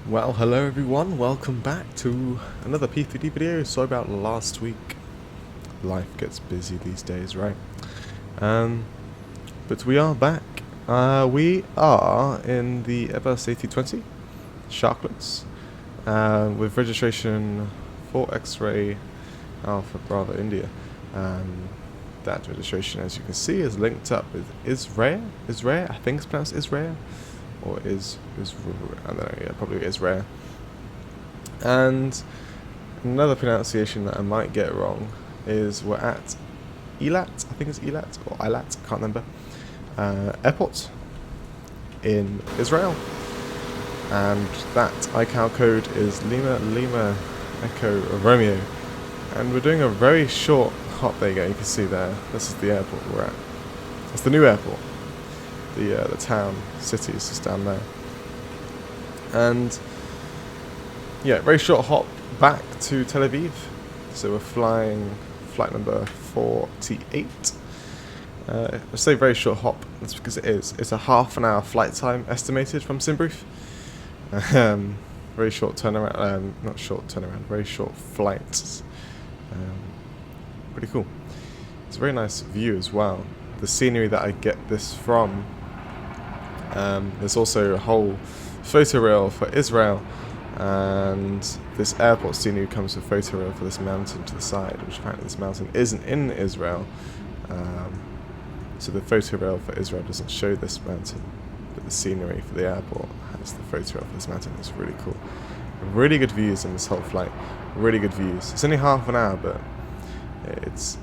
Well, hello everyone, welcome back to another P3D video. Sorry about last week. Life gets busy these days, right? But we are back. We are in the Airbus A320 Sharklets with registration for X-Ray Alpha Bravo India. That registration, as you can see, is linked up with Israir, I think it's pronounced Israir. Or I don't know, yeah, probably Israir. And another pronunciation that I might get wrong is we're at Eilat, I think it's Eilat, or Eilat, I can't remember, airport in Israel. And that ICAO code is Lima Echo Romeo. And we're doing a very short hop, there you go, you can see there, this is the airport we're at. It's the new airport. The town, city is just down there. And yeah, very short hop back to Tel Aviv. So we're flying flight number 48. I say very short hop, that's because it is. It's a half an hour flight time estimated from Simbrief. Very short turnaround, not short turnaround, very short flights. Pretty cool. It's a very nice view as well. The scenery that I get this from, there's also a whole photo rail for Israel, and this airport scenery comes with photo rail for this mountain to the side, which apparently this mountain isn't in Israel, so the photo rail for Israel doesn't show this mountain, but the scenery for the airport has the photo rail for this mountain. It's really cool. Really good views in this whole flight. Really good views. It's only half an hour, but it's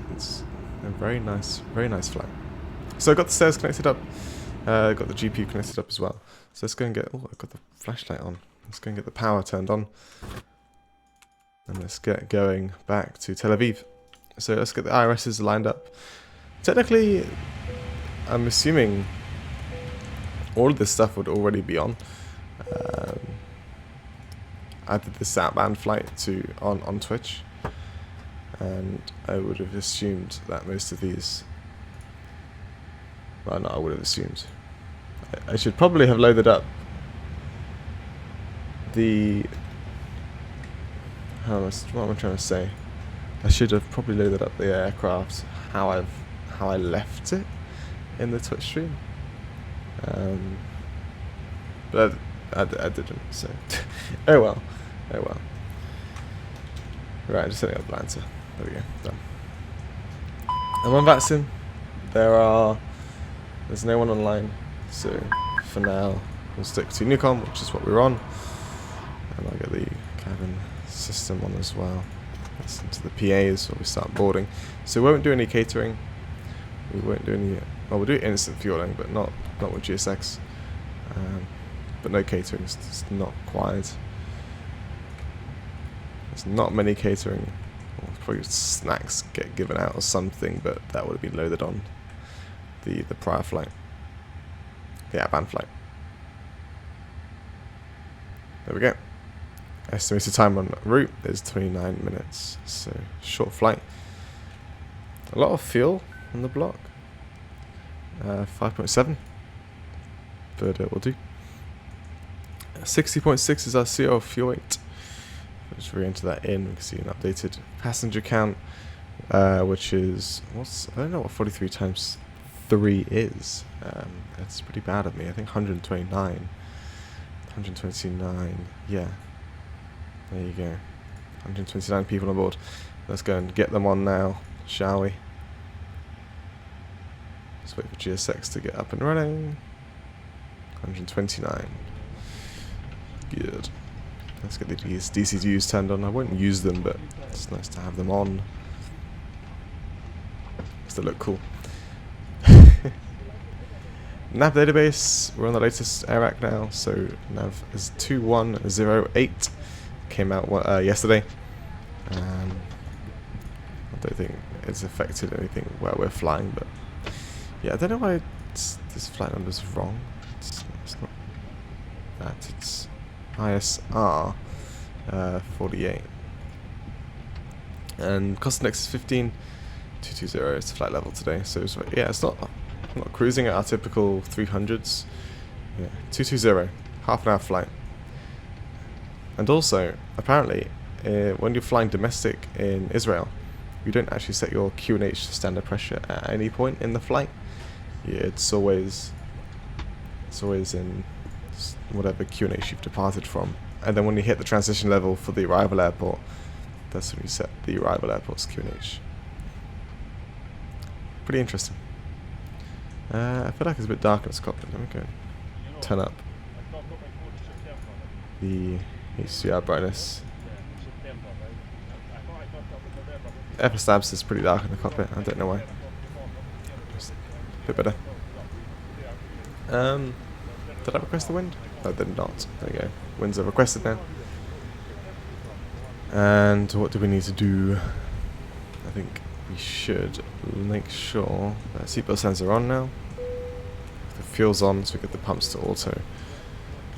a very nice flight. So I got the stairs connected up. Got the GPU connected up as well. So let's go and get... Oh, I've got the flashlight on. Let's go and get the power turned on. And let's get going back to Tel Aviv. So let's get the IRSs lined up. Technically, I'm assuming all of this stuff would already be on. I did this outbound flight on Twitch. And I would have assumed that most of these... Well, no, I would have assumed. I should probably have loaded up the... what am I trying to say? I should have probably loaded up the aircraft how I left it in the Twitch stream. But I didn't, so... oh well. Right, just setting up Atlanta. There we go, done. I'm on VATSIM. There's no one online, so for now we'll stick to Newcom, which is what we're on, and I'll get the cabin system on as well. Listen to the PAs when we start boarding. So we won't do any catering. We won't do any. Well, we'll do instant fueling, but not with GSX. But no catering. It's not quiet. There's not many catering. Well, probably snacks get given out or something, but that would have been loaded on the prior flight, the outbound flight. There we go. Estimated time on route is 29 minutes, so short flight. A lot of fuel on the block, 5.7, but it will do. 60.6 is our CO fuel weight. Just re-enter that in. We can see an updated passenger count, which is I don't know what 43 times 3 is. That's pretty bad of me. I think 129. Yeah. There you go. 129 people on board. Let's go and get them on now, shall we? Let's wait for GSX to get up and running. 129. Good. Let's get these DCUs turned on. I won't use them, but it's nice to have them on. They look cool. Nav database, we're on the latest AIRAC now, so nav is 2108, came out yesterday. I don't think it's affected anything while we're flying, but yeah, I don't know why this flight number is wrong. It's not that, it's ISR 48. And cost index is 15,220, it's flight level today, so yeah, it's not cruising at our typical 300s. Yeah, 220, half an hour flight. And also, apparently, when you're flying domestic in Israel, you don't actually set your QNH to standard pressure at any point in the flight. Yeah, it's always in whatever QNH you've departed from. And then when you hit the transition level for the arrival airport, that's when you set the arrival airport's QNH. Pretty interesting. I feel like it's a bit dark in this cockpit. Let me go turn up the HDR brightness. FSLabs is pretty dark in the cockpit. I don't know why. Just a bit better. Did I request the wind? I did not. There you go. Winds are requested now. And what do we need to do? I think we should make sure that seatbelt sensors are on now. The fuel's on, so we get the pumps to auto.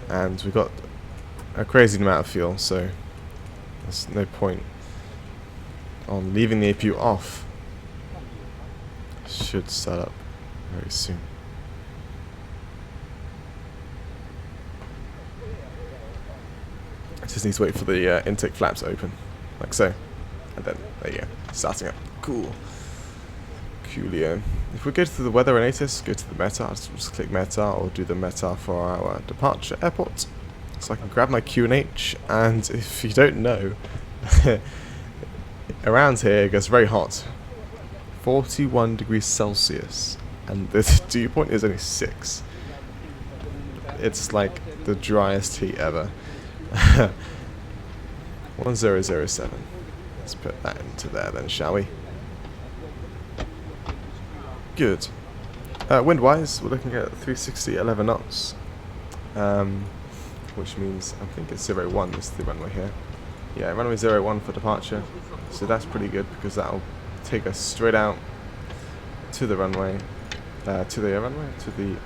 And we've got a crazy amount of fuel, so there's no point on leaving the APU off. Should start up very soon. I just need to wait for the intake flaps to open, like so. And then, there you go, starting up. Cool. Coolio. If we go to the weather and ATIS, go to the meta, I'll just click meta, or do the meta for our departure airport. So I can grab my QNH, and if you don't know, around here it gets very hot. 41 degrees Celsius, and the dew point is only 6. It's like the driest heat ever. 1007. Let's put that into there then, shall we? Good. Wind-wise, we're looking at 360 11 knots, which means I think it's 01 is the runway here. Yeah, runway 01 for departure, so that's pretty good because that'll take us straight out to the runway, to the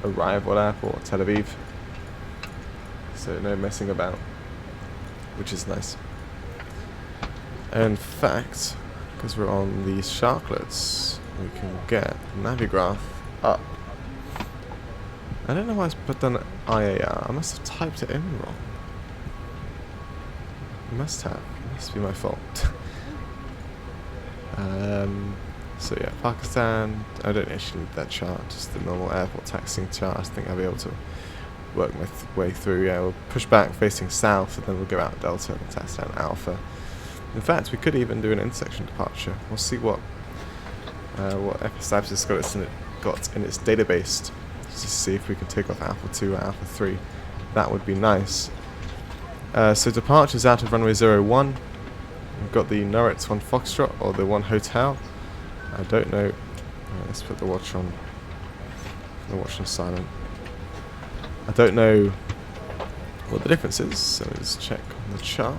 arrival airport, Tel Aviv. So no messing about, which is nice. In fact, because we're on these sharklets, we can get Navigraph up. I don't know why it's put down IAR. I must have typed it in wrong. Must have. It must be my fault. So yeah, Pakistan. I don't actually need that chart. Just the normal airport taxiing chart. I think I'll be able to work my way through. Yeah, we'll push back facing south, and then we'll go out Delta and tax down Alpha. In fact, we could even do an intersection departure. We'll see what FSLabs has got in its database, just to see if we can take off Alpha 2 or Alpha 3. That would be nice. So departures out of runway 01. We've got the Norwich 1 Foxtrot or the 1 Hotel. I don't know. Let's put the watch on. The watch on silent. I don't know what the difference is, so let's check on the chart.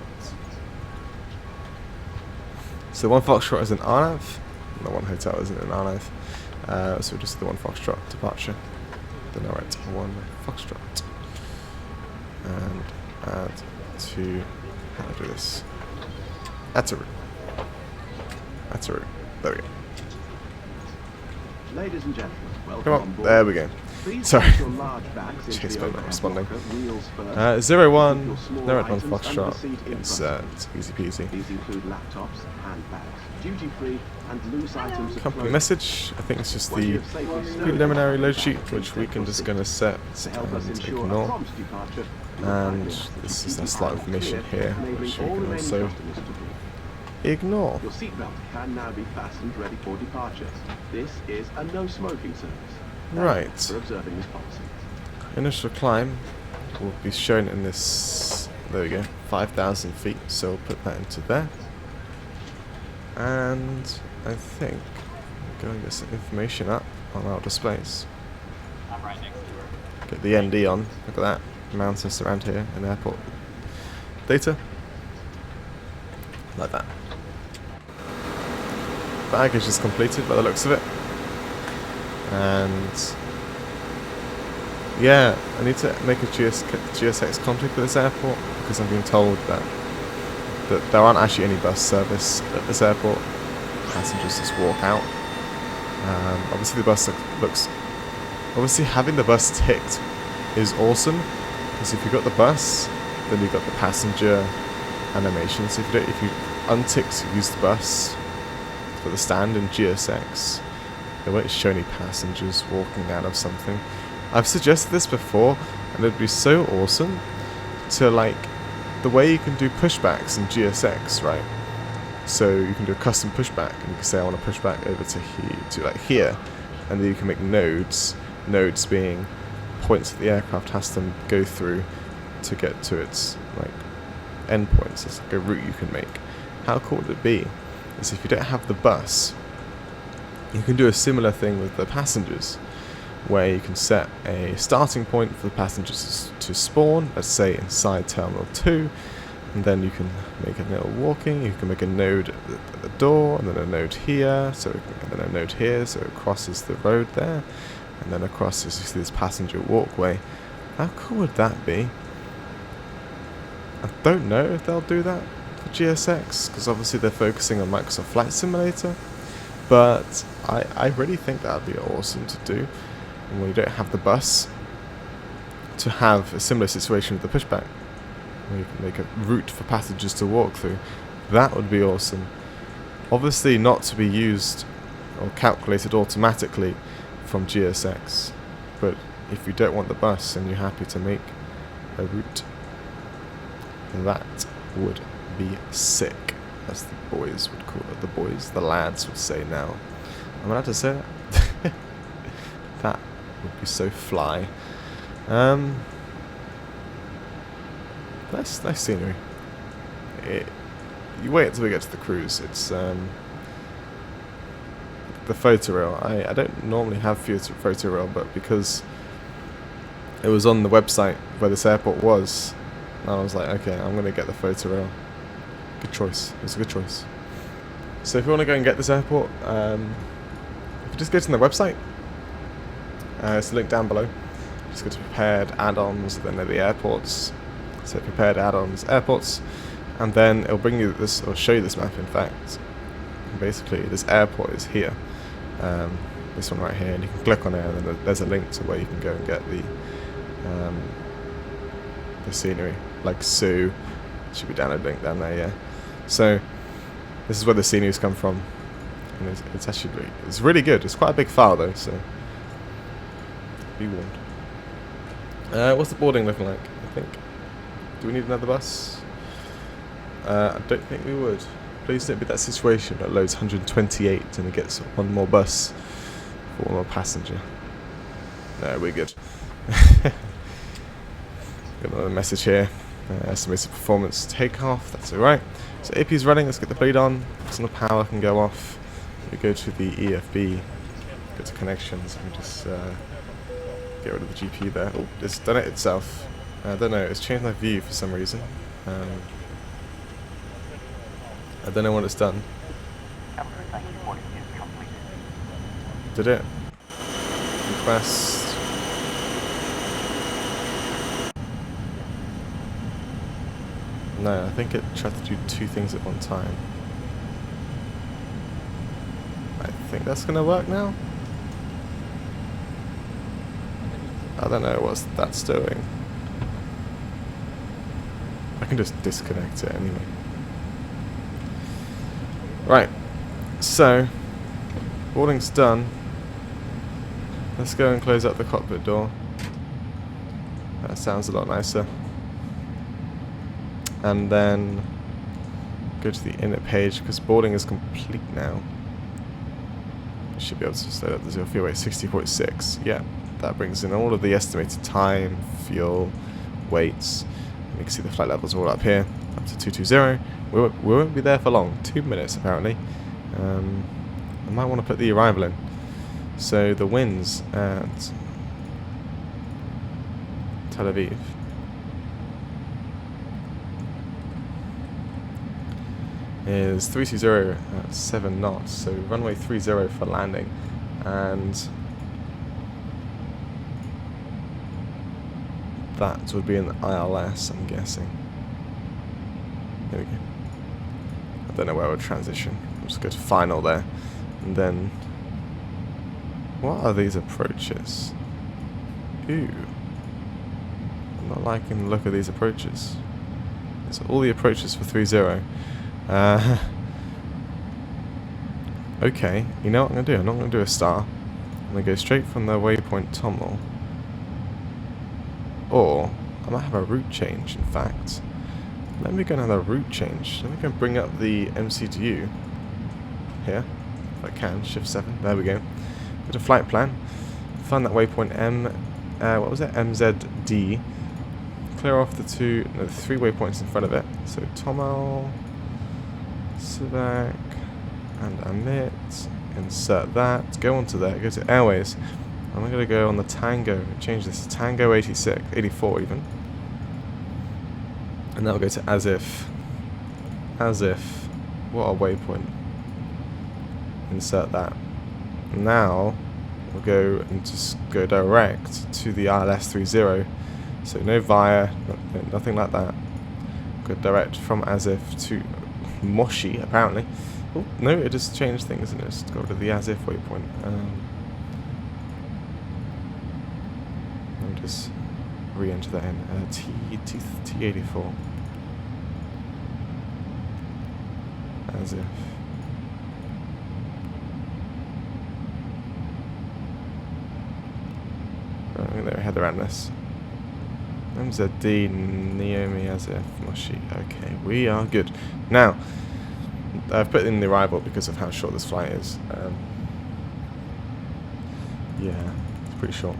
So the 1 Foxtrot is an RNAV, and the 1 Hotel isn't an RNAV. So just the 1 Foxtrot departure. The Norwich 1 Foxtrot. And add to, how do I do this? Add to route. Add to route. There we go. Ladies and gentlemen, welcome Come on, there we go. Sorry. Chase by not responding. 01, Norwich 1 Foxtrot, insert, easy peasy. These include laptops, handbags, duty-free, and loose items of Company message, I think it's just the preliminary load sheet, which we can just gonna set and ignore. And this is the slide information here, which we can also ignore. Your seatbelt can now be fastened ready for departure. This is a no smoking service. Right. For observing this policy. Initial climb will be shown in this, there we go, 5,000 feet, so we'll put that into there. And I think we'll go and get some information up on our displays. I'm right next to her. Get the ND on, look at that, mountains around here in airport data. Like that. Baggage is completed by the looks of it. And yeah, I need to make a GSX config for this airport because I'm being told that there aren't actually any bus service at this airport. Passengers just walk out. Obviously the bus looks... Obviously having the bus ticked is awesome because if you've got the bus Then you've got the passenger animations. If you untick use the bus for the stand in GSX, it won't show any passengers walking out of something. I've suggested this before, and it'd be so awesome to, like, the way you can do pushbacks in GSX, right? So you can do a custom pushback, and you can say I want to push back over to here, and then you can make nodes being points that the aircraft has to go through to get to its, like, endpoints. It's like a route you can make. How cool would it be is if you don't have the bus, you can do a similar thing with the passengers, where you can set a starting point for the passengers to spawn, let's say inside Terminal 2, and then you can make a little walking, you can make a node at the door, and then a node here, and then a node here, so it crosses the road there, and then across as you see this passenger walkway. How cool would that be? I don't know if they'll do that for GSX, because obviously they're focusing on Microsoft Flight Simulator, but I really think that would be awesome to do. And when you don't have the bus, to have a similar situation with the pushback, where you can make a route for passengers to walk through. That would be awesome. Obviously not to be used or calculated automatically from GSX, but if you don't want the bus and you're happy to make a route, that would be sick, as the boys would call it. The lads would say now. I'm allowed to say that? That would be so fly. Nice scenery. You wait until we get to the cruise. It's the photo rail. I don't normally have photo rail, but because it was on the website where this airport was, I was like, okay, I'm going to get the photo rail. Good choice. It was a good choice. So if you want to go and get this airport, if you just go to the website, it's linked down below. Just go to prepared add-ons, then they're the airports. So prepared add-ons, airports, and then it'll bring you this, or show you this map in fact. And basically this airport is here. This one right here, and you can click on it, and then there's a link to where you can go and get the scenery. Like so, should be download link down there, yeah. So this is where the scenery's come from, and it's actually it's really good. It's quite a big file though, so be warned. What's the boarding looking like? I think. Do we need another bus? I don't think we would. Please don't be that situation that loads 128 and it gets one more bus for one more passenger. No, we're good. Got another message here. Estimated performance takeoff. That's alright. So AP's running. Let's get the bleed on. Some of the power can go off. We go to the EFB. Go to connections. Let me just get rid of the GPU there. Oh, it's done it itself. I don't know, it's changed my view for some reason. I don't know what it's done. Did it? Request. No, I think it tried to do two things at one time. I think that's gonna work now. I don't know what that's doing. I can just disconnect it anyway. Right, so boarding's done. Let's go and close up the cockpit door. That sounds a lot nicer. And then go to the inner page because boarding is complete now. You should be able to slow up the fuel weight 60.6. Yeah, that brings in all of the estimated time, fuel, weights. You can see the flight levels all up here, up to 220. We won't be there for long, 2 minutes apparently. I might want to put the arrival in. So the winds at Tel Aviv. Is 320 at 7 knots, so runway 30 for landing, and that would be in the ILS, I'm guessing. There we go. I don't know where I would transition. I'll just go to final there. And then, what are these approaches? Ooh. I'm not liking the look of these approaches. So all the approaches for 3-0. Okay, you know what I'm going to do? I'm not going to do a star. I'm going to go straight from the waypoint Tommel. Or, I might have a route change, in fact. Let me go and have a route change. Let me go and bring up the MCDU. Here, if I can. Shift 7. There we go. Go to flight plan. Find that waypoint what was it? MZD. Clear off the 3 waypoints in front of it. So Tommel, Pushback, and Amit. Insert that. Go onto there. Go to Airways. I'm going to go on the Tango. Change this to Tango 84 even. And that'll go to as if. What a waypoint. Insert that. Now we'll go and just go direct to the ILS-30. So no via, nothing like that. Go direct from as if to Moshi apparently. Oh no, it just changed things and it's got rid of the as if waypoint. Let me just re-enter that in. T84. As if. I think they had around this. MZD, Naomi, as if, Moshi. Okay, we are good. Now, I've put in the arrival because of how short this flight is. Yeah, it's pretty short.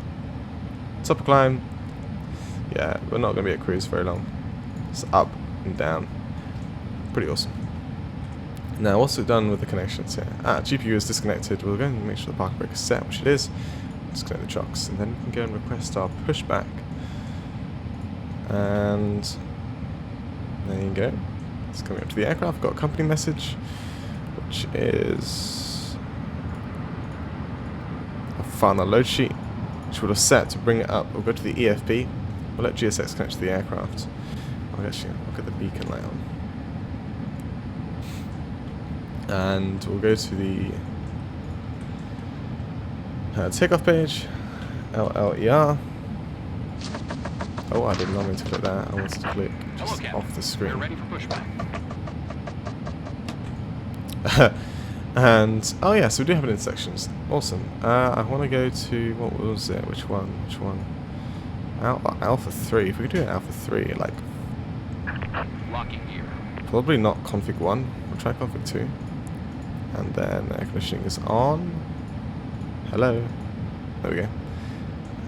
Top climb. Yeah, we're not going to be at cruise very long. It's up and down. Pretty awesome. Now, what's it done with the connections here? GPU is disconnected. We'll go and make sure the park brake is set, which it is. Disconnect the chocks, and then we can go and request our pushback. And there you go. It's coming up to the aircraft. I've got a company message, which is a file on the load sheet, which we'll have set to bring it up. We'll go to the EFB. We'll let GSX connect to the aircraft. I'll get the beacon light on. And we'll go to the takeoff page, LLER. Oh, I did not mean to click that. I wanted to click just off the screen. We're ready for pushback. And oh yeah, so we do have it in sections. Awesome. I want to go to what was it? Which one? Alpha 3. If we could do an Alpha 3, like Locking gear. probably not config 1. We'll try config 2. And then air conditioning is on. Hello. There we go.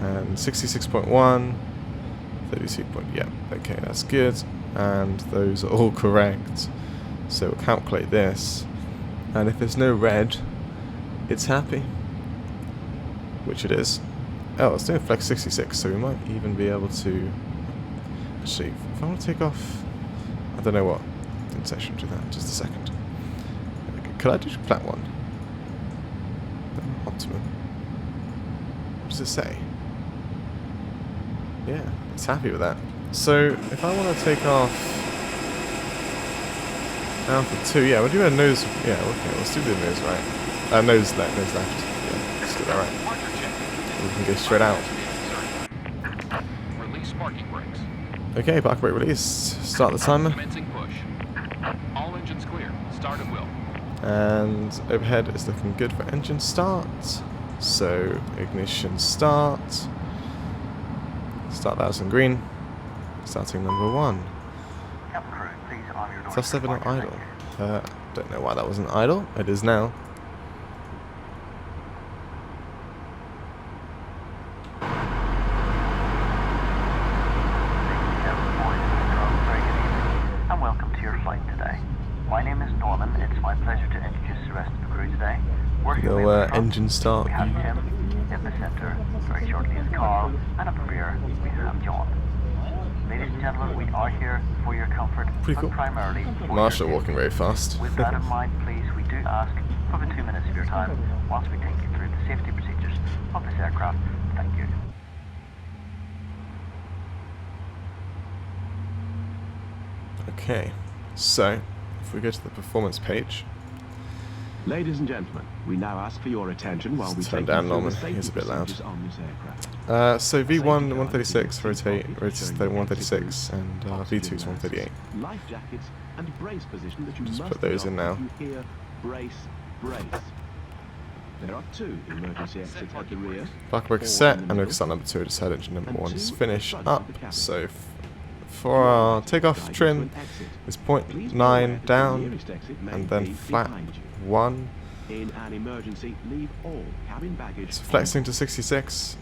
And 66.1. 32 point, yeah, okay, that's good. And those are all correct. So we'll calculate this. And if there's no red, it's happy. Which it is. Oh, it's doing flex 66, so we might even be able to... Actually, if I want to take off... I don't know what. In session do that, just a second. Could I do flat 1? Optimum. What does it say? Yeah, it's happy with that. So, if I want to take off Alpha 2, yeah, we'll do a nose, yeah, okay, let's do the nose right. Nose left, yeah, let's do that right. We can go straight out. Release parking brakes. Okay, park brake release, start the timer. Commencing push. All engines clear. Start at will. And overhead is looking good for engine start. So, ignition start. Start that in green. Starting number 1. Thrust level not idle. Don't know why that wasn't idle. It is now. And welcome to your flight today. My name is Norman. It's my pleasure to introduce the rest of the crew today. We're here No engine start. We have Tim in the center. Very shortly is Carl, and up the rear we have John. Ladies and gentlemen, we are here for your comfort, Pretty cool. but primarily for Marshall your walking very fast. With that in mind, please, we do ask for the 2 minutes of your time whilst we take you through the safety procedures of this aircraft. Thank you. Okay, so if we go to the performance page, Ladies and gentlemen, we now ask for your attention while we Turn take down you through Norman, the safety he's a bit loud. procedures on this aircraft. So V1 136 rotate to 136 and V2 to 138. Life jackets and brace position that you Just must put those in now. You hear brace, brace. There are 2 emergency exits at the rear. Park brake is set, and we'll start number 2. Just had engine number 1 is finish up. So for our takeoff trim, it's 0.9 down, and then flat 1. In an emergency, leave all cabin baggage. So flexing to 66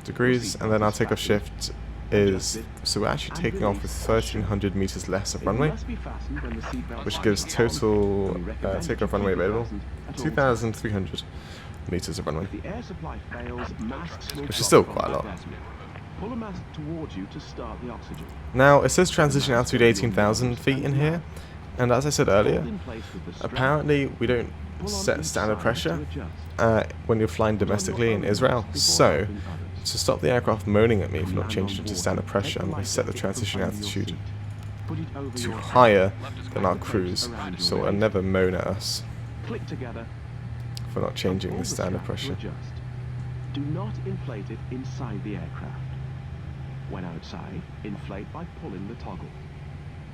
degrees, and then our takeoff shift is, so we're actually taking off with 1,300 meters less of runway, which gives total takeoff runway available 2,300 meters of runway, which is still quite a lot. Pull a mast towards you to start the oxygen. Now it says transition altitude 18,000 feet in here, and as I said earlier, apparently we don't set standard pressure when you're flying domestically in Israel. So to stop the aircraft moaning at me for not changing it to standard pressure, I'm going to set the transition altitude to higher than our cruise, so it'll never moan at us Click together. for not changing the standard pressure. Do not inflate it inside the aircraft. When outside, inflate by pulling the toggle.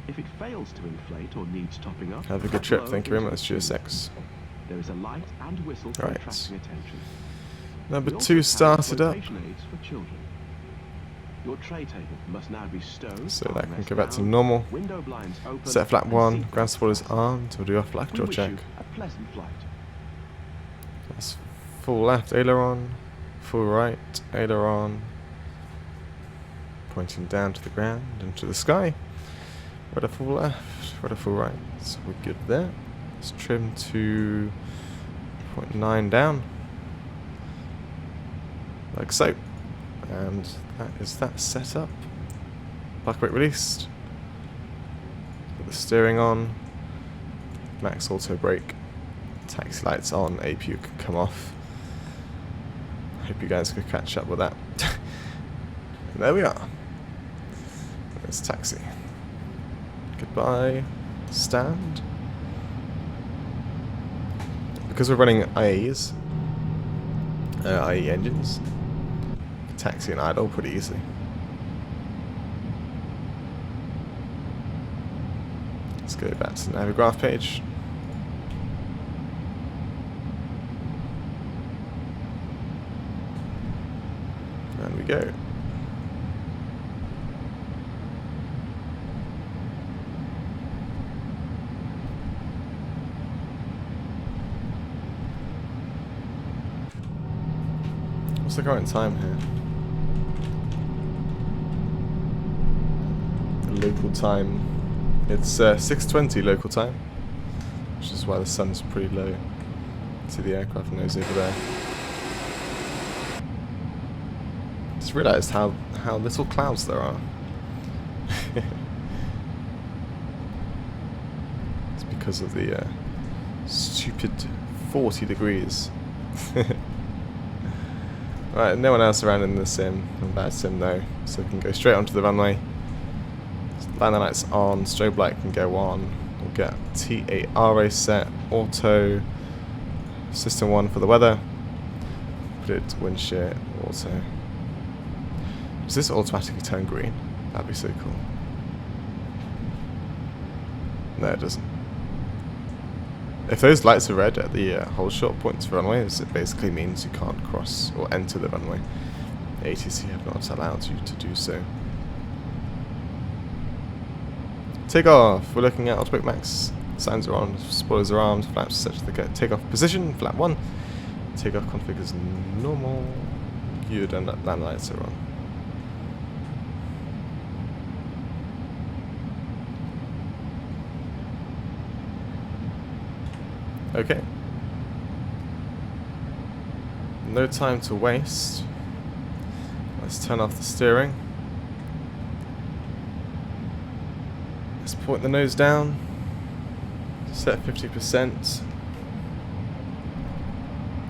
If it fails to inflate or needs topping up, Have a good trip, thank you very much, GSX. there is a light and whistle for Right. attracting attention. Number We 2 also started have up, flotation aids for children. Your tray table must now be stowed, so that can armrest go back to down, normal. window blinds open, Set flap and 1, seat ground support is belts armed, we'll do our flag We door wish check. you a pleasant flight. That's full left aileron, full right aileron, pointing down to the ground and to the sky. Rudder full left, rudder full right, so we're good there. Let's trim to 0.9 down, like so. And that is that set up. Park brake released. Put the steering on. Max auto brake. Taxi lights on. APU can come off. Hope you guys could catch up with that. And there we are. There's taxi. Goodbye. Stand. Because we're running IAEs, IE engines, taxi and idle pretty easily. Let's go back to the Navigraph page. And we go. What's the current time here? The local time. It's 6:20 local time, which is why the sun's pretty low. See the aircraft nose over there. Just realised how little clouds there are. It's because of the stupid 40 degrees. Right, no one else around in the sim, and VATSIM though, so we can go straight onto the runway. Landing lights on, strobe light can go on. We'll get T8RA set, auto, system 1 for the weather. Put it to wind shear, auto. Does this automatically turn green? That'd be so cool. No, it doesn't. If those lights are red at the hold short points for runways, it basically means you can't cross or enter the runway. ATC have not allowed you to do so. Takeoff. We're looking at automatic max. Signs are on, spoilers are armed, flaps set to the takeoff position, flap 1. Takeoff config is normal. Good, and land lights are on. Okay. No time to waste. Let's turn off the steering. Let's point the nose down. Set 50%.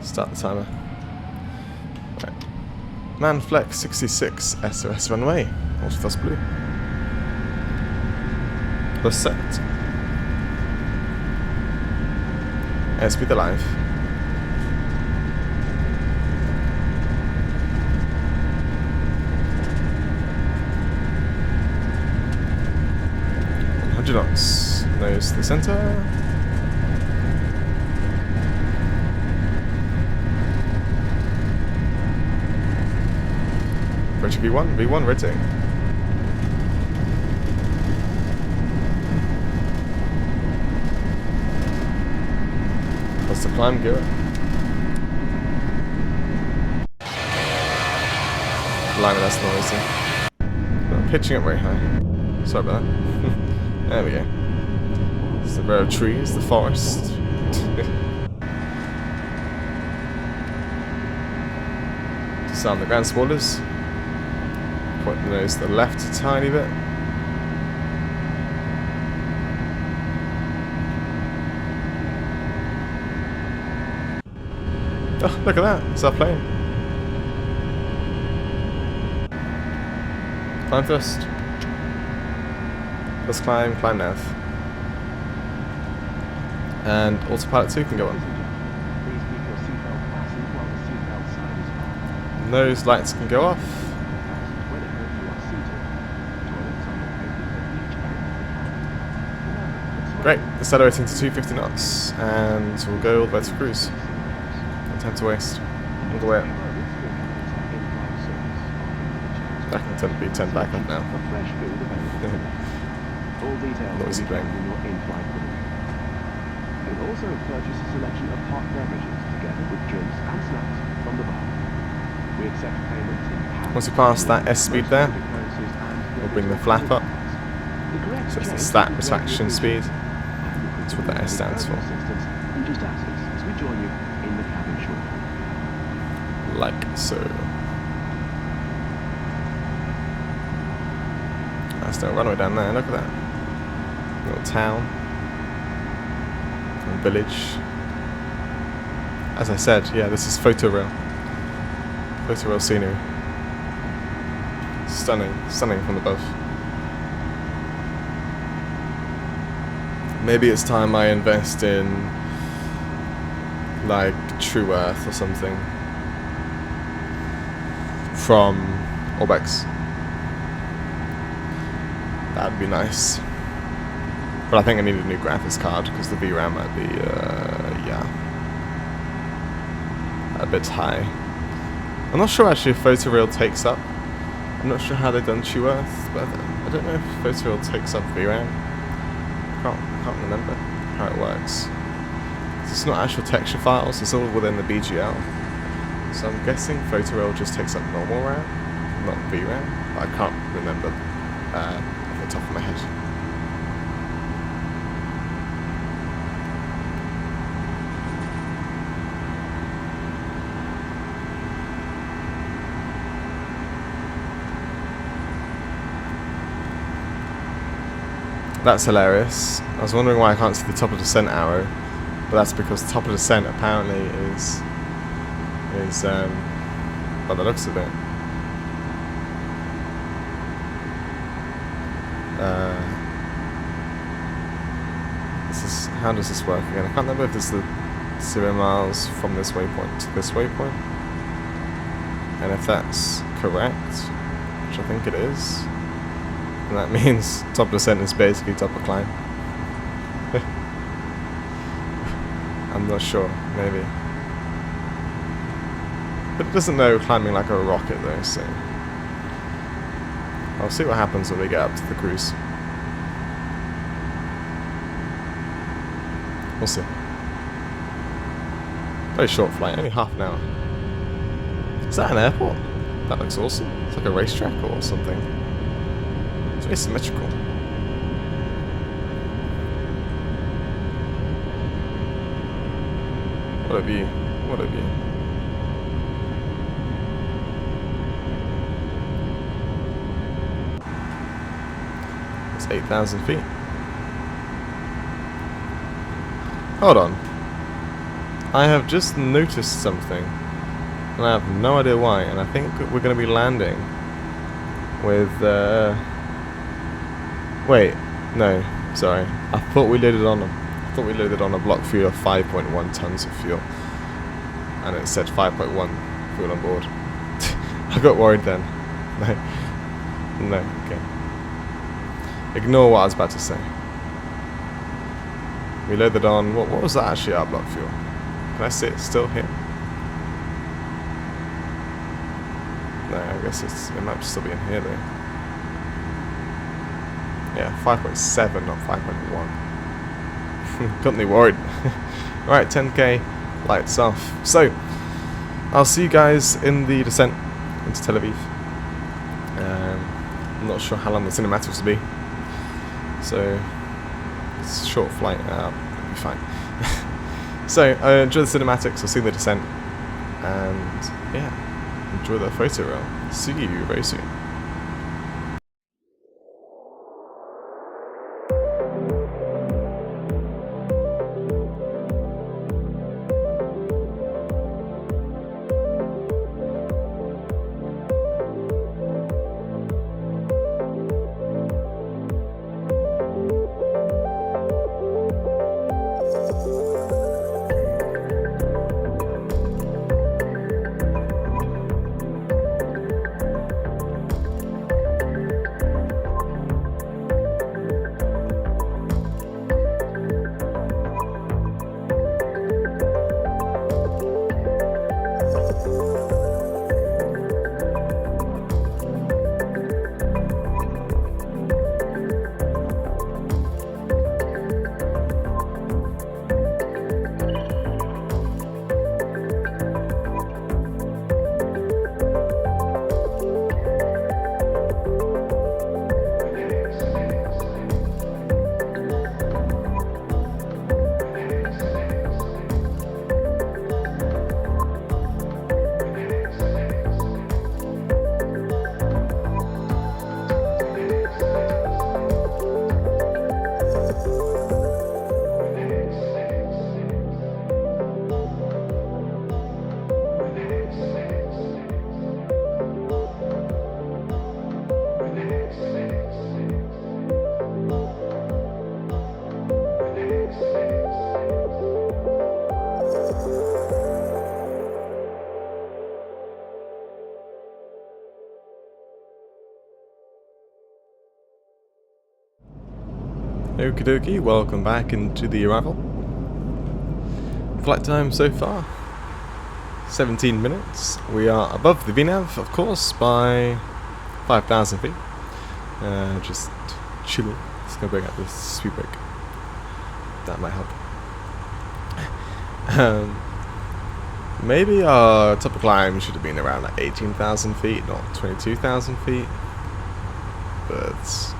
Start the timer. Right. Man flex 66 SOS runway. Autothos blue. Plus set. Airspeed alive. Knots. Nose to the center. Approaching V1. V1 rating. What's the climb, gear up. Blimey, that's noisy. I'm pitching up very high. Sorry about that. There we go. It's the row of trees, the forest. Disarm the ground spoilers. Point the nose to the left a tiny bit. Oh, look at that. It's our plane. Climb first. Let's climb nav. And autopilot 2 can go on. Please keep your seatbelt fastened while the seatbelt sign is on. Those lights can go off. Whenever you are seated. Toilets are located at each end of the cabin. Remember, Great, accelerating to 250 knots, and we'll go all the way to cruise. No time to waste. All the way up. That can tend to be 10 back up now. A fresh food available. All details Noisy will be plane. found in your in-flight booking. You can also purchase a selection of hot beverages together with drinks and snacks from the bar. We accept payments in pounds. Once you pass that S speed there, currencies and we'll bring the flap up. The correct So it's the change stat is retraction greatly speed. appreciated. That's what the S stands for. Assistance, and just ask us as we join you in the cabin shortly. Like so. That's no runway down there, look at that. Little town. And village. As I said, yeah, this is photoreal. Photoreal scenery. Stunning, stunning from above. Maybe it's time I invest in like True Earth or something from Orbx. That'd be nice. But I think I need a new graphics card because the VRAM might be, yeah, a bit high. I'm not sure actually if Photoreal takes up. I'm not sure how they've done True Earth, but I don't know if Photoreal takes up VRAM. I can't remember how it works. It's not actual texture files, it's all within the BGL. So I'm guessing Photoreal just takes up normal RAM, not VRAM, but I can't remember off the top of my head. That's hilarious. I was wondering why I can't see the top of descent arrow, but that's because the top of descent apparently is by the looks of it, this is, how does this work again? I can't remember if it's the 0 miles from this waypoint to this waypoint, and if that's correct, which I think it is. And that means top descent is basically top of climb. I'm not sure, maybe. But it doesn't know climbing like a rocket though, so I'll see what happens when we get up to the cruise. We'll see. Very short flight, only half an hour. Is that an airport? That looks awesome. It's like a racetrack or something. It's very symmetrical. What a view. What a view. It's 8,000 feet. Hold on. I have just noticed something. And I have no idea why. And I think we're going to be landing with... Wait, no, sorry. I thought we lit it on them. I thought we loaded on a block fuel of 5.1 tons of fuel. And it said 5.1 fuel on board. I got worried then. No, okay. Ignore what I was about to say. We loaded on, what was that actually, our block fuel? Can I see it still here? No, I guess it might still be in here though. Yeah, 5.7, not 5.1. Got me worried. Alright, 10k, lights off. So, I'll see you guys in the descent into Tel Aviv. I'm not sure how long the cinematics will be. So, it's a short flight, it'll be fine. So, enjoy the cinematics, I'll see the descent. And, yeah, enjoy the photo reel. See you very soon. Okie dokie, welcome back into the arrival. Flight time so far, 17 minutes. We are above the VNAV, of course, by 5,000 feet. Just chilling. Just gonna bring out this speed brake. That might help. Maybe our top of climb should have been around like 18,000 feet, not 22,000 feet. But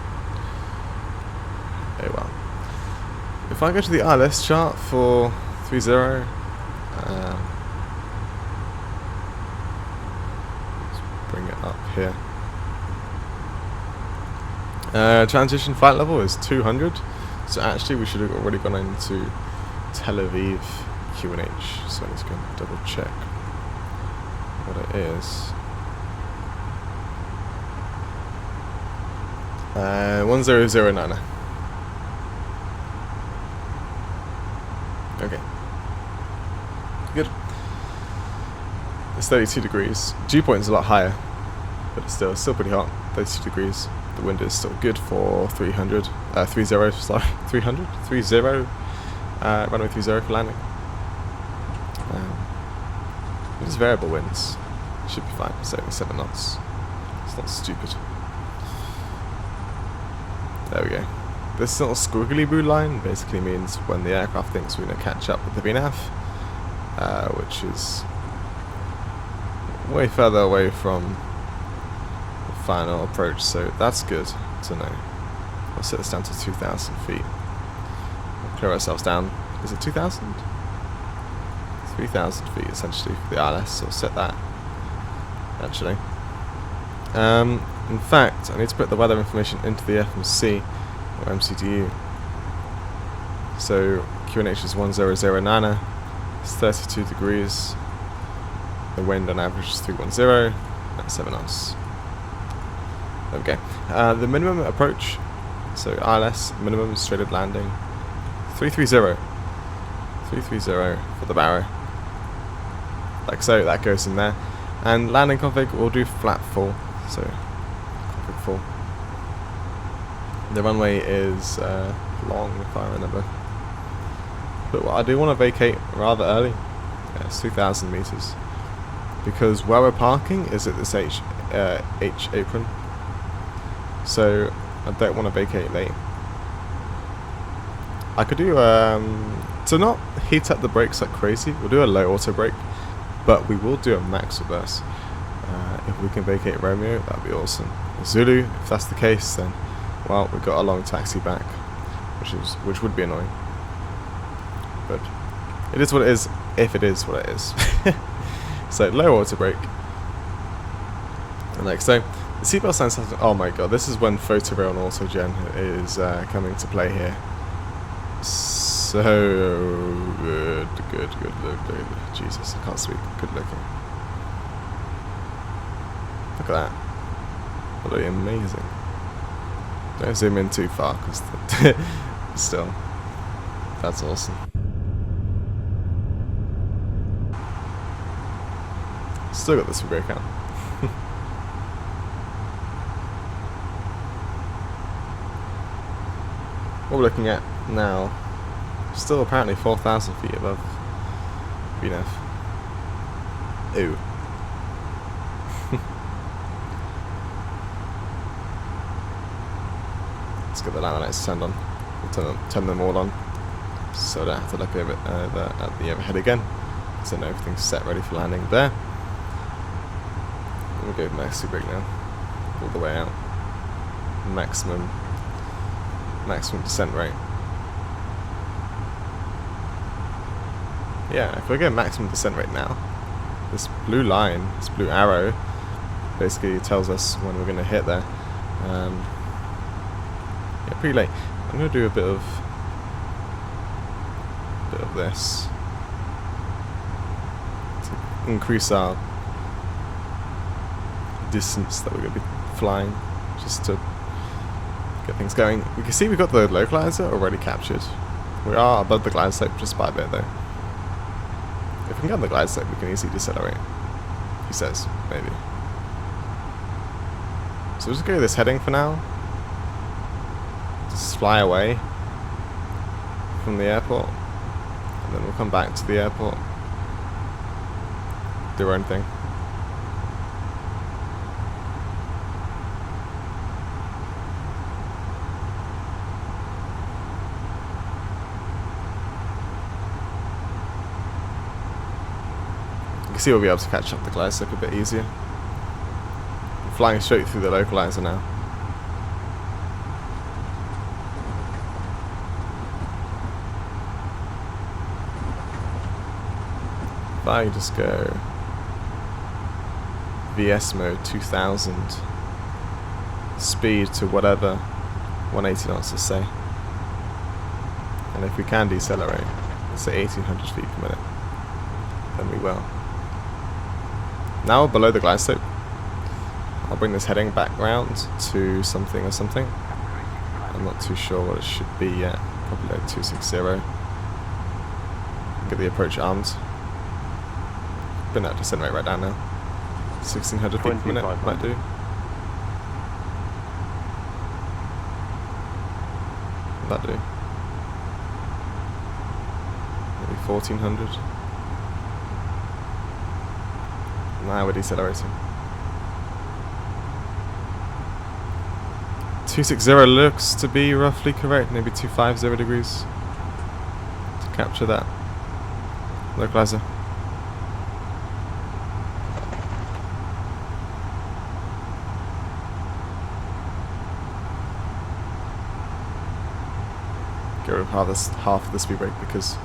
oh well. If I go to the ILS chart for 3.0, let's bring it up here. Transition flight level is 200, so actually we should have already gone into Tel Aviv QNH. So let's go and double check what it is. 1009. Okay. Good. It's 32 degrees. Dew point is a lot higher, but it's still pretty hot. 32 degrees. The wind is still good for 300. 30, sorry. 300? 30. Runway 30 for landing. It's variable winds. Should be fine. 77 knots. It's not stupid. There we go. This little squiggly blue line basically means when the aircraft thinks we're going to catch up with the VNAV, which is way further away from the final approach, so that's good to know. We'll set this down to 2,000 feet. We'll clear ourselves down. Is it 2,000? 3,000 feet essentially for the ILS, so we'll set that actually. In fact, I need to put the weather information into the FMC or MCDU. So QNH is 1009, it's 32 degrees, the wind on average is 310, that's 7 knots. Okay, the minimum approach, so ILS minimum straighted landing, 330. 330 for the barrow. Like so, that goes in there. And landing config, we'll do flat full. So, config full. The runway is long, if I remember. But I do want to vacate rather early. Yeah, it's 2,000 meters. Because where we're parking is at this H apron. So, I don't want to vacate late. I could do, to not heat up the brakes like crazy, we'll do a low auto brake. But we will do a max reverse. If we can vacate Romeo, that'd be awesome. Zulu, if that's the case, then well, we've got a long taxi back, which would be annoying. But it is what it is. If it is what it is. So low auto brake. And like so, the seatbelt signs have. Oh my god, this is when photorail and autogen is coming to play here. So good. Jesus, I can't speak. Good looking. Look at that. Really amazing. Don't zoom in too far, because still, that's awesome. Still got this brake out. What we're looking at now, still apparently 4,000 feet above VNF. Ooh. Let's get the landing lights turned on. We'll turn them all on, so I don't have to look over at the overhead again. So now everything's set ready for landing there. We'll go maxi brake now, all the way out. Maximum descent rate. Yeah, if we get maximum descent rate now, this blue line, this blue arrow, basically tells us when we're going to hit there. Yeah, pretty late. I'm going to do a bit of this to increase our distance that we're going to be flying, just to get things going. We can see we've got the localizer already captured. We are above the glide slope just by a bit though. If we can get on the glide slope, we can easily decelerate. He says, maybe. So we'll just go this heading for now. Just fly away from the airport. And then we'll come back to the airport. Do our own thing. See, we'll be able to catch up the glide slope a bit easier. I'm flying straight through the localizer now. If I just go VS mode 2000, speed to whatever, 180 knots, let's say. And if we can decelerate, let's say 1800 feet per minute, then we will. Now we're below the glide slope. I'll bring this heading back round to something or something. I'm not too sure what it should be yet. Probably like 260. Get the approach armed. Bring that descent rate right down now. 1600 feet per minute might do. What'd that do? Maybe 1400. Now we're decelerating. 260 looks to be roughly correct, maybe 250 degrees to capture that localizer. Get rid of half of the speed brake because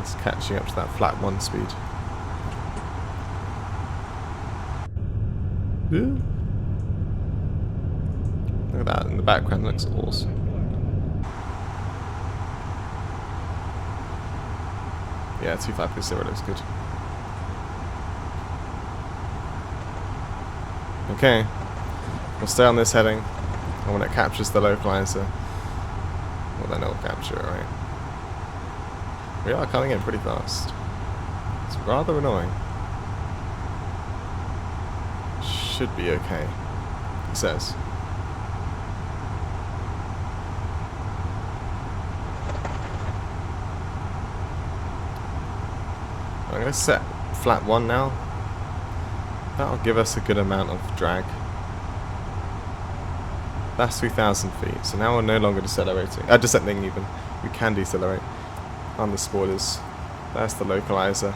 it's catching up to that flat 1 speed. Yeah. Look at that in the background, looks awesome. Yeah, 2530 looks good. Okay, we'll stay on this heading, and when it captures the localizer, well then it'll capture it, right? We are coming in pretty fast. It's rather annoying. Should be okay, it says. I'm going to set flap 1 now. That'll give us a good amount of drag. That's 3,000 feet, so now we're no longer decelerating. Descending even. We can decelerate on the spoilers. That's the localizer.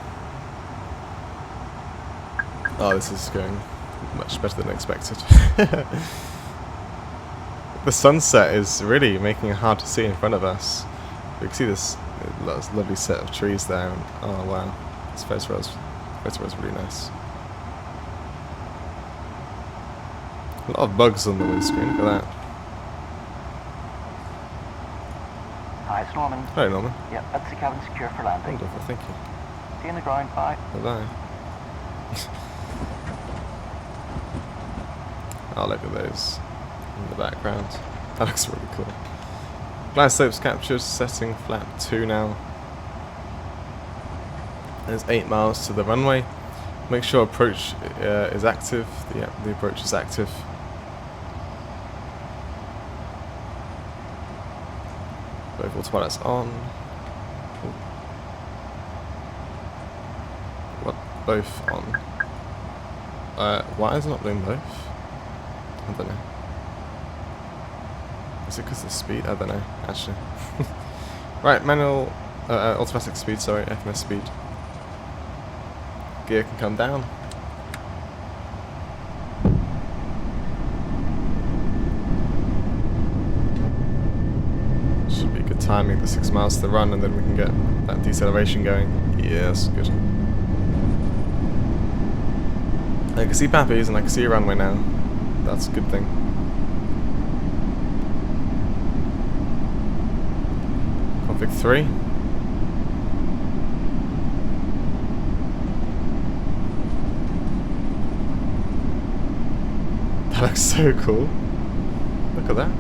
Oh, this is going much better than expected. The sunset is really making it hard to see in front of us. We can see this lovely set of trees there. And, oh wow, this photo is really nice. A lot of bugs on the windscreen, look at that. Hi, it's Norman. Hello, Norman. Yep, that's the cabin secure for landing. Wonderful, thank you. See you in the ground, bye. Bye-bye. Oh, look at those in the background. That looks really cool. Glide slopes captured, setting flap 2 now. There's 8 miles to the runway. Make sure approach is active. The approach is active. Both autopilots on. Ooh. What? Both on. Why is it not doing both? I don't know. Is it because of the speed? I don't know, actually. Right, manual, automatic speed, sorry, FMS speed. Gear can come down. Should be good timing, the 6 miles to the run, and then we can get that deceleration going. Yes, good. I can see Pappies and I can see a runway now. That's a good thing. Config 3. That looks so cool. Look at that.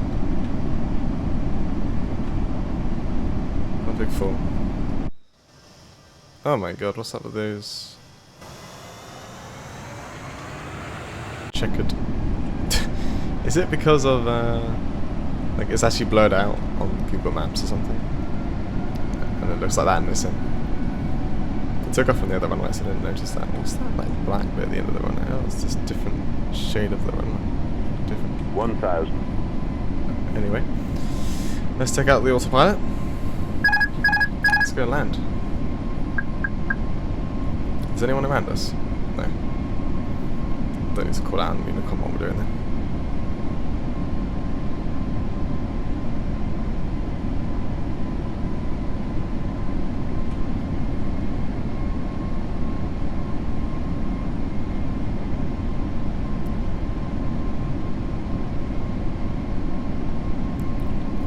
Config 4. Oh my god, what's up with those? Checkered. Is it because of like it's actually blurred out on Google Maps or something? And it looks like that in this in. It took off from the other runway, so I didn't notice that. What's that like black bit at the end of the runway? Oh, it's just different shade of the runway. Different. 1,000. Anyway, let's take out the autopilot. Let's go land. Is anyone around us? No. Don't need to call out and we know what we're doing there.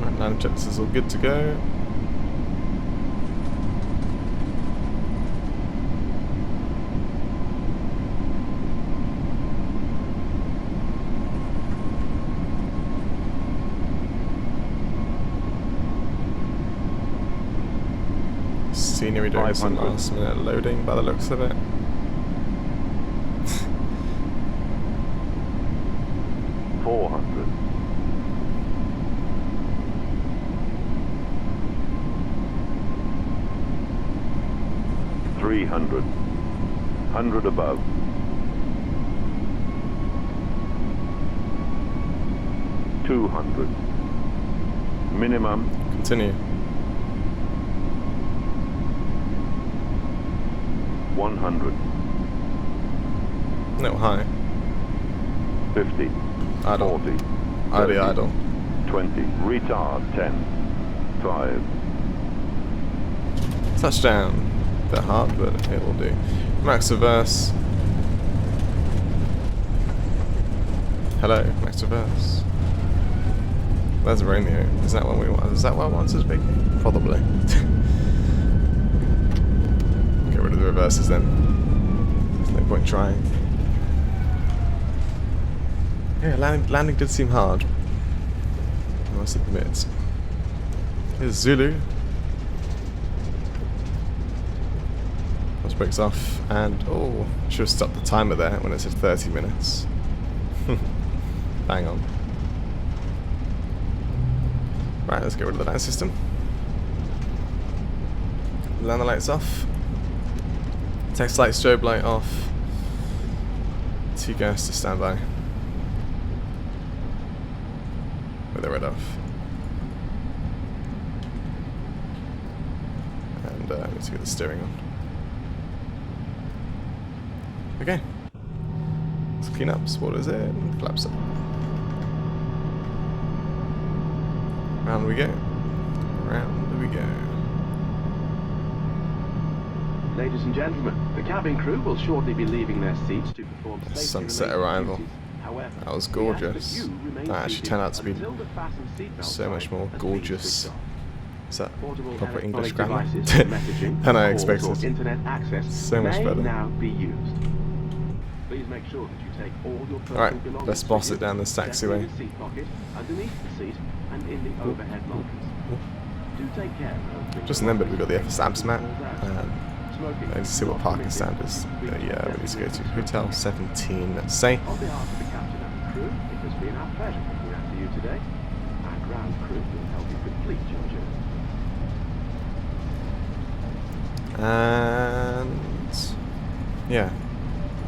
Right, landing checks is all good to go. Scenery doing some last minute loading by the looks of it. $400. $300. 100 above. $200. Minimum. Continue. 100. No, high. 50. Idle. 40. Idle, idle. 20. Retard. 10. 5. Touchdown. A bit hard, but it will do. Max reverse. Hello, max reverse. There's Romeo. Is that what we want? Is that what I wanted to be? Probably. Get rid of the reverses then. There's no point trying. Yeah, landing did seem hard. I must admit. Here's Zulu. brakes off, and oh, should have stopped the timer there when it said 30 minutes. Bang on. Right, let's get rid of the light system. Land the lights off. Text light, strobe light off. Two gas to standby. With the red off. And let's get the steering on. Okay. Let's clean up, spoilers in, flaps up. Round we go. Round we go. Ladies and gentlemen, the cabin crew will shortly be leaving their seats to perform Sunset arrival. However, That was gorgeous. That actually turned out to be so much more gorgeous. Is that proper English grammar? Than I expected. So much better. Now be used. Please make sure that you take all your personal Alright, belongings let's boss with it down you, this definitely taxiway. in the seat pocket, underneath the seat, and in the overhead lockers. Do take care of Just remembered we've got the FSLabs map. Let's see what parking standards we need to go to. Hotel 17, let's say. On behalf of the captain and the crew, it has been our pleasure looking after you today. Our ground crew will help you complete your journey. And yeah,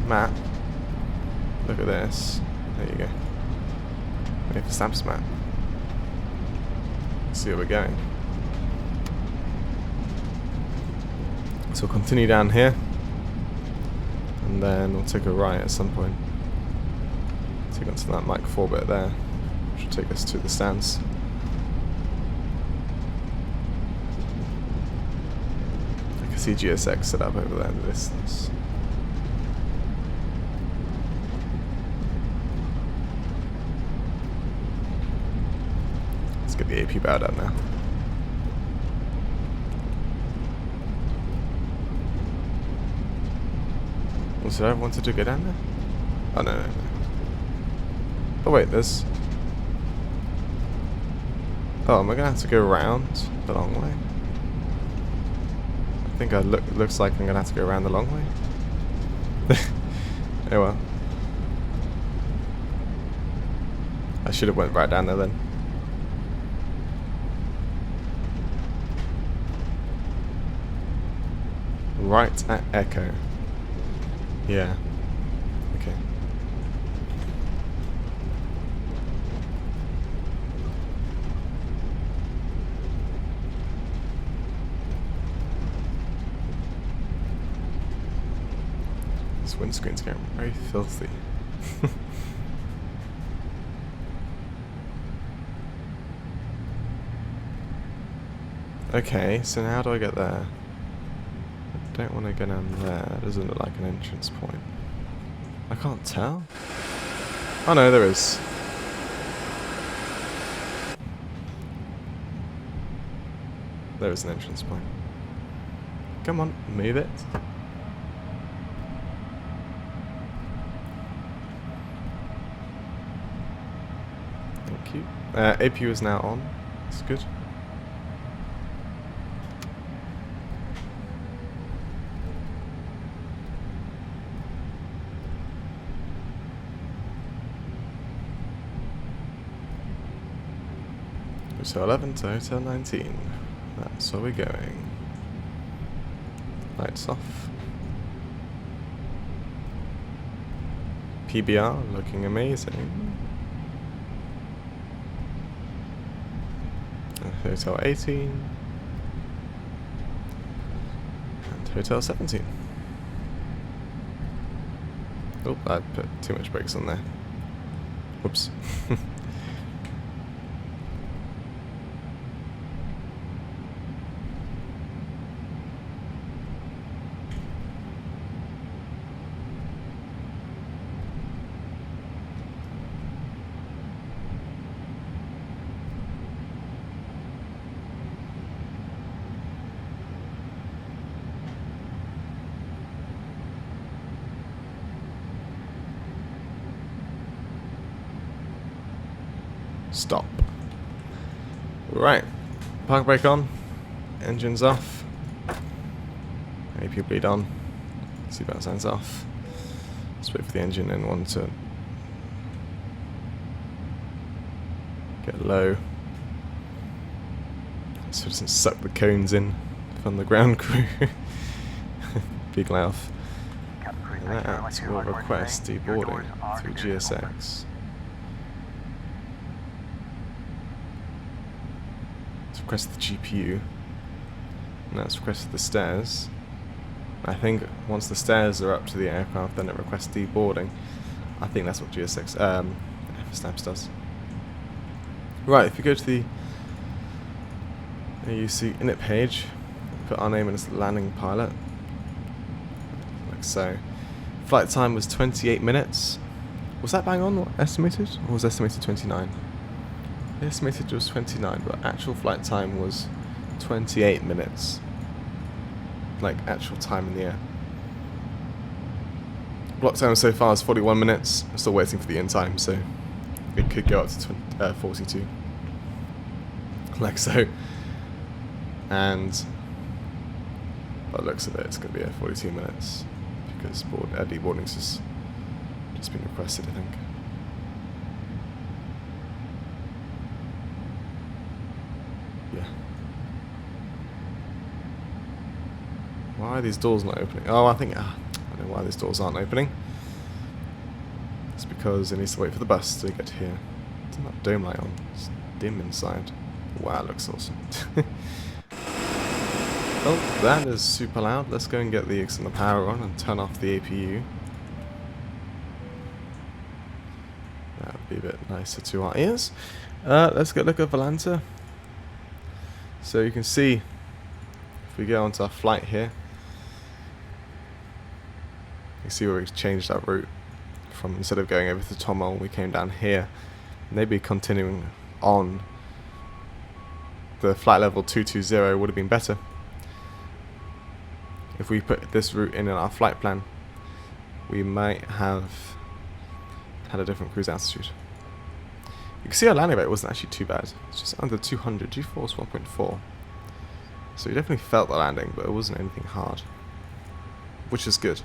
map. Look at this. There you go. We have a stamps map. Let's see where we're going. So we'll continue down here, and then we'll take a right at some point. Take onto that Mach 4 bit there, which will take us to the stands. I can see GSX set up over there in the distance. Let's get the AP bow down now. So I wanted to go down there? Oh no. Oh wait, there's... Oh, am I gonna have to go around the long way? I think looks like I'm gonna have to go around the long way. Oh well. I should have went right down there then. Right at Echo. Yeah. Okay. This windscreen's getting very filthy. Okay, so now how do I get there? I don't want to go down there. Doesn't look like an entrance point. I can't tell. Oh no, there is. There is an entrance point. Come on, move it. Thank you. APU is now on. That's good. Hotel 11 to Hotel 19. That's where we're going. Lights off. PBR looking amazing. Hotel 18. And Hotel 17. Oh, I put too much brakes on there. Whoops. Stop. Right. Park brake on. Engines off. APU bleed on. Seatbelt signs off. Let's wait for the engine in one to get low, so it doesn't suck the cones in from the ground crew. Big laugh. That will request deboarding through GSX. Let's request the GPU. And that's requested the stairs. I think once the stairs are up to the aircraft, then it requests deboarding. I think that's what GSX, FSLabs does. Right, if you go to the AUC init page, put our name in as landing pilot, like so. Flight time was 28 minutes. Was that bang on, estimated? Or was estimated 29? Estimated was 29, but actual flight time was 28 minutes. Like, actual time in the air. Block time so far is 41 minutes. I'm still waiting for the in time, so it could go up to 42. Like so. And by the looks of it, it's going to be 42 minutes. Because deboarding's just been requested, I think. Yeah. Why are these doors not opening? Oh, I don't know why these doors aren't opening. It's because it needs to wait for the bus to get here. Turn that dome light on. It's dim inside. Wow, it looks awesome. Oh, that is super loud. Let's go and get the external power on and turn off the APU. That would be a bit nicer to our ears. Let's get a look at Volanta. So you can see, if we go onto our flight here, you see where we changed our route. From instead of going over to Tomol, we came down here. Maybe continuing on the flight level 220 would have been better. If we put this route in our flight plan, we might have had a different cruise altitude. You can see our landing rate wasn't actually too bad. It's just under 200. G-force 1.4. So you definitely felt the landing, but it wasn't anything hard, which is good.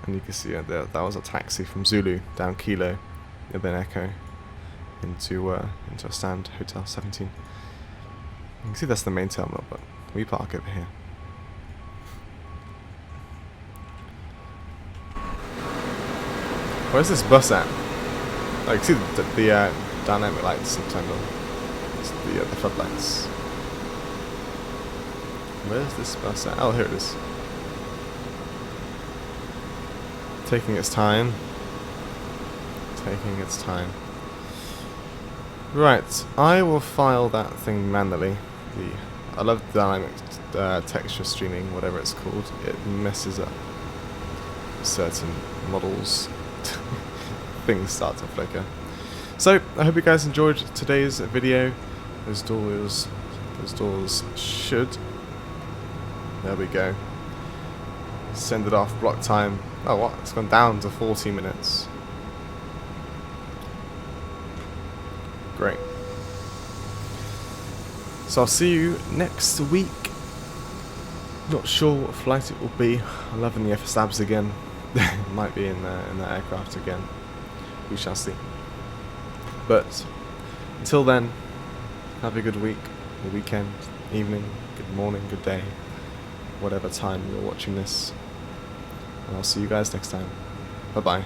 And you can see that was a taxi from Zulu down Kilo, and then Echo into a stand Hotel 17. You can see that's the main terminal, but we park over here. Where's this bus at? Oh, you can see the dynamic lights in terminal. It's the floodlights. Where's this bus at? Oh, here it is. Taking its time. Taking its time. Right, I will file that thing manually. I love the dynamic texture streaming, whatever it's called. It messes up certain models. Things start to flicker. So I hope you guys enjoyed today's video. Those doors should. There we go. Send it off. Block time. Oh, what? It's gone down to 40 minutes. Great. So I'll see you next week. Not sure what flight it will be. I'm loving the FSLabs again. Might be in that aircraft again. We shall see. But until then, have a good week, a weekend, evening, good morning, good day, whatever time you're watching this. And I'll see you guys next time. Bye bye.